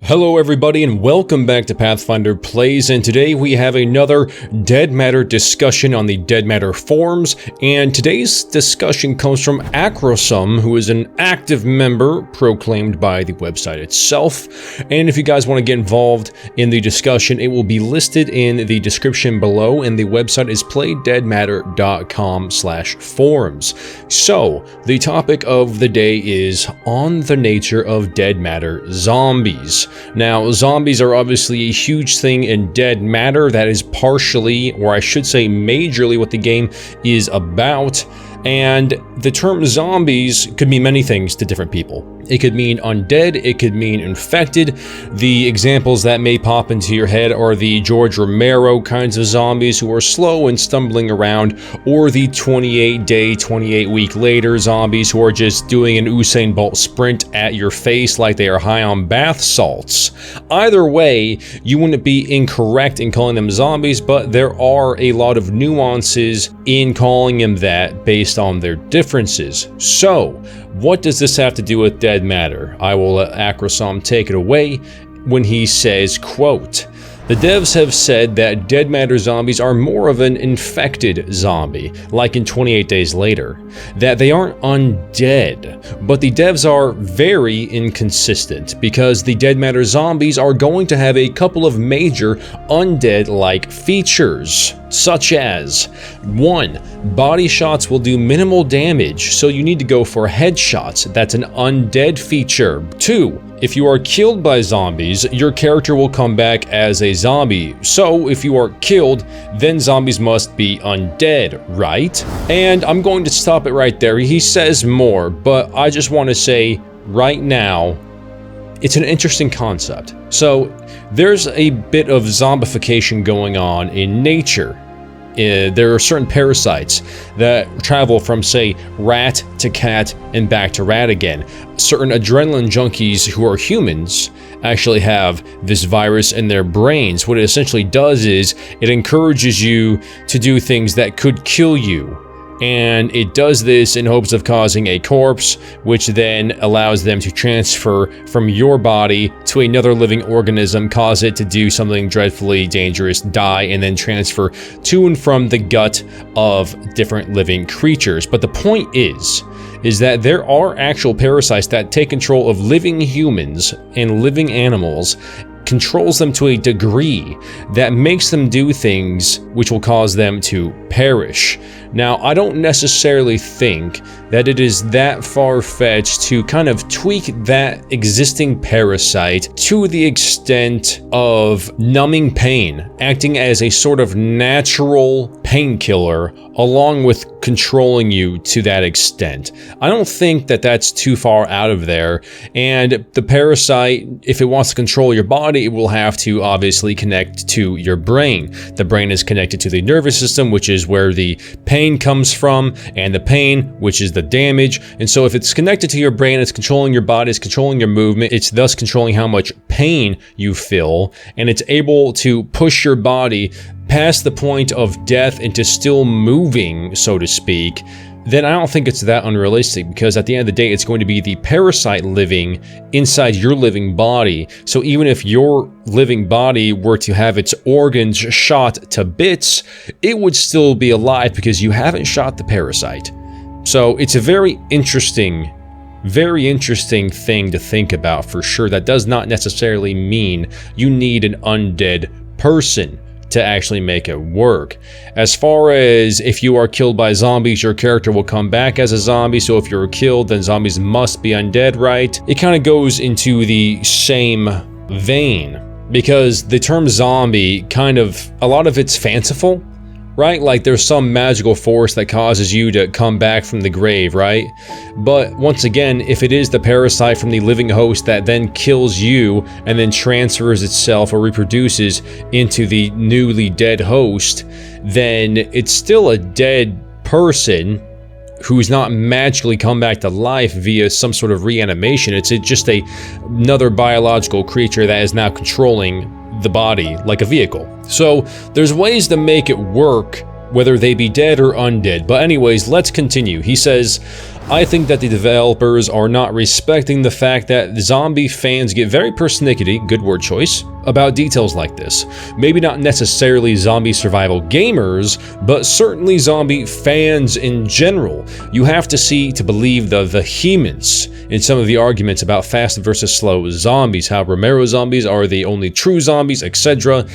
Hello everybody and welcome back to Pathfinder Plays, and today we have another Dead Matter discussion on the Dead Matter forums, and today's discussion comes from Acrosum, who is an active member proclaimed by the website itself. And if you guys want to get involved in the discussion, it will be listed in the description below, and the website is playdeadmatter.com/forums. So, the topic of the day is on the nature of Dead Matter zombies. Now, zombies are obviously a huge thing in Dead Matter. That is partially, or I should say majorly, what the game is about. And the term zombies could mean many things to different people. It could mean undead, it could mean infected. The examples that may pop into your head are the George Romero kinds of zombies who are slow and stumbling around, or the 28-day, 28-week later zombies who are just doing an Usain Bolt sprint at your face like they are high on bath salts. Either way, you wouldn't be incorrect in calling them zombies, but there are a lot of nuances in calling them that based on their differences. So, what does this have to do with Dead Matter? I will let Acrosum take it away when he says, quote, "The devs have said that Dead Matter zombies are more of an infected zombie, like in 28 Days Later, that they aren't undead, but the devs are very inconsistent because the Dead Matter zombies are going to have a couple of major undead-like features, such as 1. Body shots will do minimal damage, so you need to go for headshots. That's an undead feature. 2. If you are killed by zombies, your character will come back as a zombie. So if you are killed, then zombies must be undead, right?" And I'm going to stop it right there. He says more, but I just want to say right now, it's an interesting concept. So there's a bit of zombification going on in nature. There are certain parasites that travel from, say, rat to cat and back to rat again. Certain adrenaline junkies who are humans actually have this virus in their brains. What it essentially does is it encourages you to do things that could kill you. And it does this in hopes of causing a corpse, which then allows them to transfer from your body to another living organism, cause it to do something dreadfully dangerous, die, and then transfer to and from the gut of different living creatures. But the point is that there are actual parasites that take control of living humans and living animals, controls them to a degree that makes them do things which will cause them to perish. Now, I don't necessarily think that it is that far-fetched to kind of tweak that existing parasite to the extent of numbing pain, acting as a sort of natural painkiller along with controlling you to that extent. I don't think that that's too far out of there, and the parasite, if it wants to control your body, it will have to obviously connect to your brain. The brain is connected to the nervous system, which is where the pain comes from, and the pain, which is the damage. And so if it's connected to your brain, it's controlling your body, it's controlling your movement, it's thus controlling how much pain you feel, and it's able to push your body past the point of death into still moving, so to speak, then I don't think it's that unrealistic, because at the end of the day, it's going to be the parasite living inside your living body. So even if your living body were to have its organs shot to bits, it would still be alive because you haven't shot the parasite. So it's a very interesting thing to think about for sure. That does not necessarily mean you need an undead person to actually make it work. As far as if you are killed by zombies, your character will come back as a zombie, so if you're killed, then zombies must be undead, right? It kind of goes into the same vein, because the term zombie kind of, a lot of it's fanciful, right? Like there's some magical force that causes you to come back from the grave, right? But once again, if it is the parasite from the living host that then kills you and then transfers itself or reproduces into the newly dead host, then it's still a dead person who's not magically come back to life via some sort of reanimation. It's just another biological creature that is now controlling the body like a vehicle. So there's ways to make it work, whether they be dead or undead. But anyways, let's continue. He says, I think that the developers are not respecting the fact that zombie fans get very persnickety, good word choice, about details like this. Maybe not necessarily zombie survival gamers, but certainly zombie fans in general. You have to see to believe the vehemence in some of the arguments about fast versus slow zombies, how Romero zombies are the only true zombies, etc.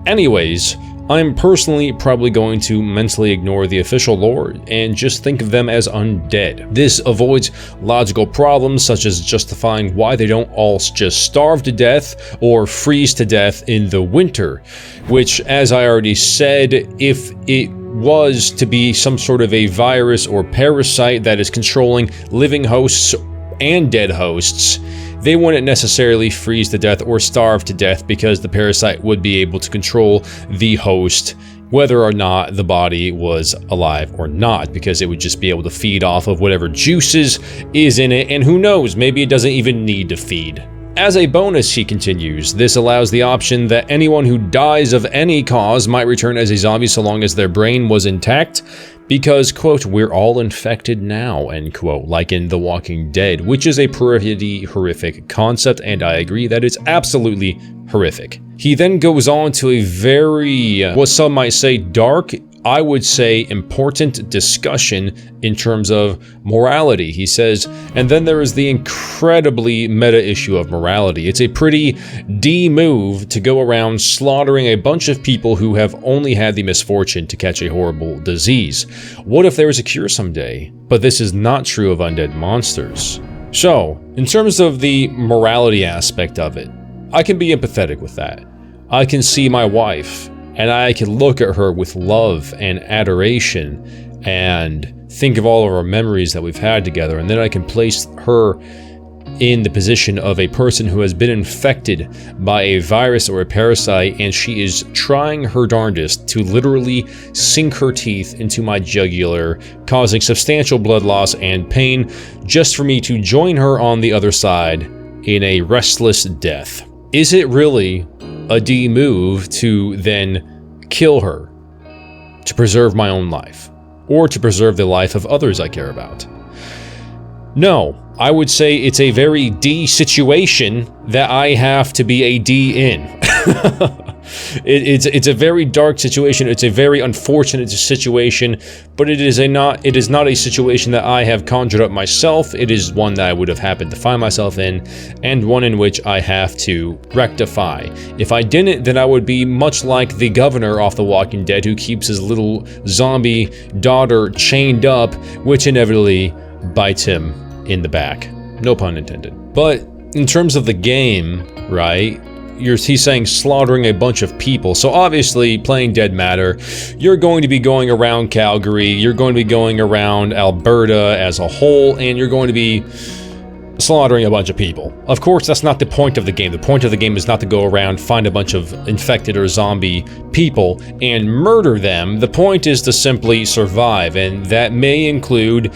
Anyways, I'm personally probably going to mentally ignore the official lore and just think of them as undead. This avoids logical problems such as justifying why they don't all just starve to death or freeze to death in the winter, which, as I already said, if it was to be some sort of a virus or parasite that is controlling living hosts and dead hosts, they wouldn't necessarily freeze to death or starve to death because the parasite would be able to control the host whether or not the body was alive or not, because it would just be able to feed off of whatever juices is in it, and who knows, maybe it doesn't even need to feed. As a bonus, he continues, this allows the option that anyone who dies of any cause might return as a zombie so long as their brain was intact, because, quote, we're all infected now, end quote, like in The Walking Dead, which is a pretty horrific concept, and I agree that it's absolutely horrific. He then goes on to a very, what some might say, dark, I would say important discussion in terms of morality. He says, and then there is the incredibly meta issue of morality. It's a pretty D move to go around slaughtering a bunch of people who have only had the misfortune to catch a horrible disease. What if there was a cure someday? But this is not true of undead monsters. So, in terms of the morality aspect of it, I can be empathetic with that. I can see my wife, and I can look at her with love and adoration and think of all of our memories that we've had together, and then I can place her in the position of a person who has been infected by a virus or a parasite, and she is trying her darndest to literally sink her teeth into my jugular, causing substantial blood loss and pain, just for me to join her on the other side in a restless death. Is it really a D move to then kill her to preserve my own life, or to preserve the life of others I care about? No, I would say it's a very D situation that I have to be a D in. It's a very dark situation. It's a very unfortunate situation, but it is not a situation that I have conjured up myself. It is one that I would have happened to find myself in, and one in which I have to rectify. If I didn't, then I would be much like the governor off The Walking Dead, who keeps his little zombie daughter chained up, which inevitably bites him in the back. No pun intended. But in terms of the game, right? He's saying slaughtering a bunch of people. So obviously, playing Dead Matter, you're going to be going around Calgary, you're going to be going around Alberta as a whole, and you're going to be slaughtering a bunch of people. Of course, that's not the point of the game. The point of the game is not to go around, find a bunch of infected or zombie people, and murder them. The point is to simply survive, and that may include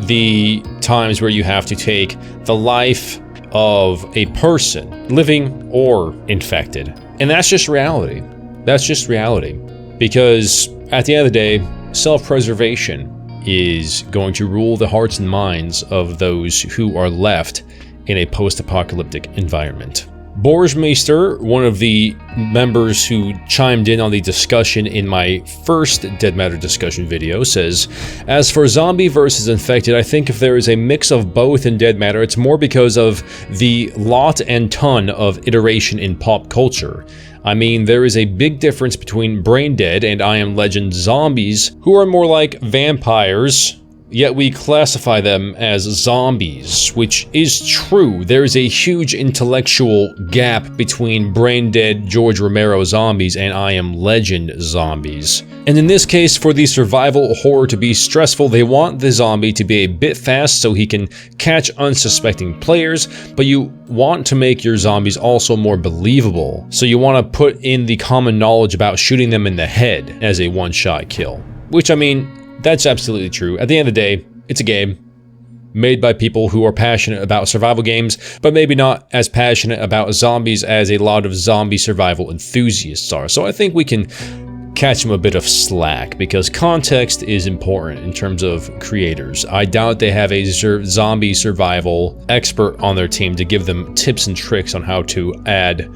the times where you have to take the life of a person, living or infected. And that's just reality. That's just reality. Because at the end of the day, self-preservation is going to rule the hearts and minds of those who are left in a post-apocalyptic environment. Borsmeister, one of the members who chimed in on the discussion in my first Dead Matter discussion video, says, as for zombie versus infected, I think if there is a mix of both in Dead Matter, it's more because of the lot and ton of iteration in pop culture. I mean, there is a big difference between Brain Dead and I Am Legend zombies, who are more like vampires, yet we classify them as zombies, which is true. There is a huge intellectual gap between Brain Dead George Romero zombies and I Am Legend zombies. And in this case, for the survival horror to be stressful, they want the zombie to be a bit fast so he can catch unsuspecting players, but you want to make your zombies also more believable. So you want to put in the common knowledge about shooting them in the head as a one-shot kill. Which, I mean, that's absolutely true. At the end of the day, it's a game made by people who are passionate about survival games, but maybe not as passionate about zombies as a lot of zombie survival enthusiasts are. So I think we can catch them a bit of slack, because context is important in terms of creators. I doubt they have a zombie survival expert on their team to give them tips and tricks on how to add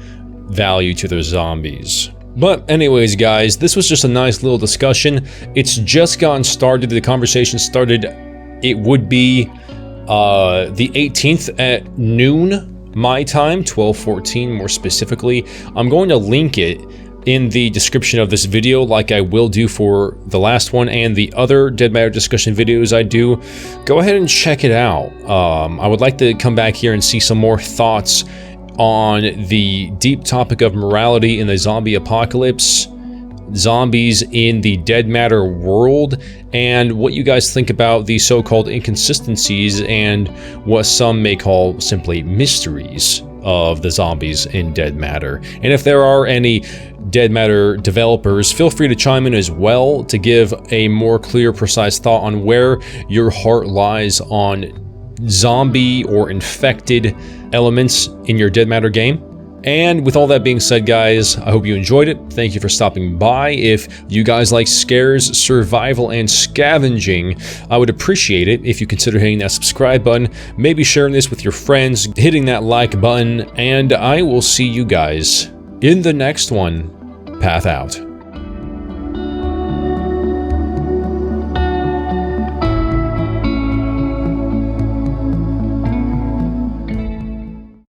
value to their zombies. But anyways, guys, this was just a nice little discussion. It's just gotten started. The conversation started, it would be the 18th at noon my time, 12:14 more specifically. I'm going to link it in the description of this video, like I will do for the last one and the other Dead Matter discussion videos I do. Go ahead and check it out. I would like to come back here and see some more thoughts on the deep topic of morality in the zombie apocalypse, zombies in the Dead Matter world, and what you guys think about the so-called inconsistencies and what some may call simply mysteries of the zombies in Dead Matter. And if there are any Dead Matter developers, feel free to chime in as well to give a more clear, precise thought on where your heart lies on zombie or infected elements in your Dead Matter game. And with all that being said, guys, I hope you enjoyed it. Thank you for stopping by. If you guys like scares, survival, and scavenging, I would appreciate it if you consider hitting that subscribe button, maybe sharing this with your friends, hitting that like button, and I will see you guys in the next one. Path out.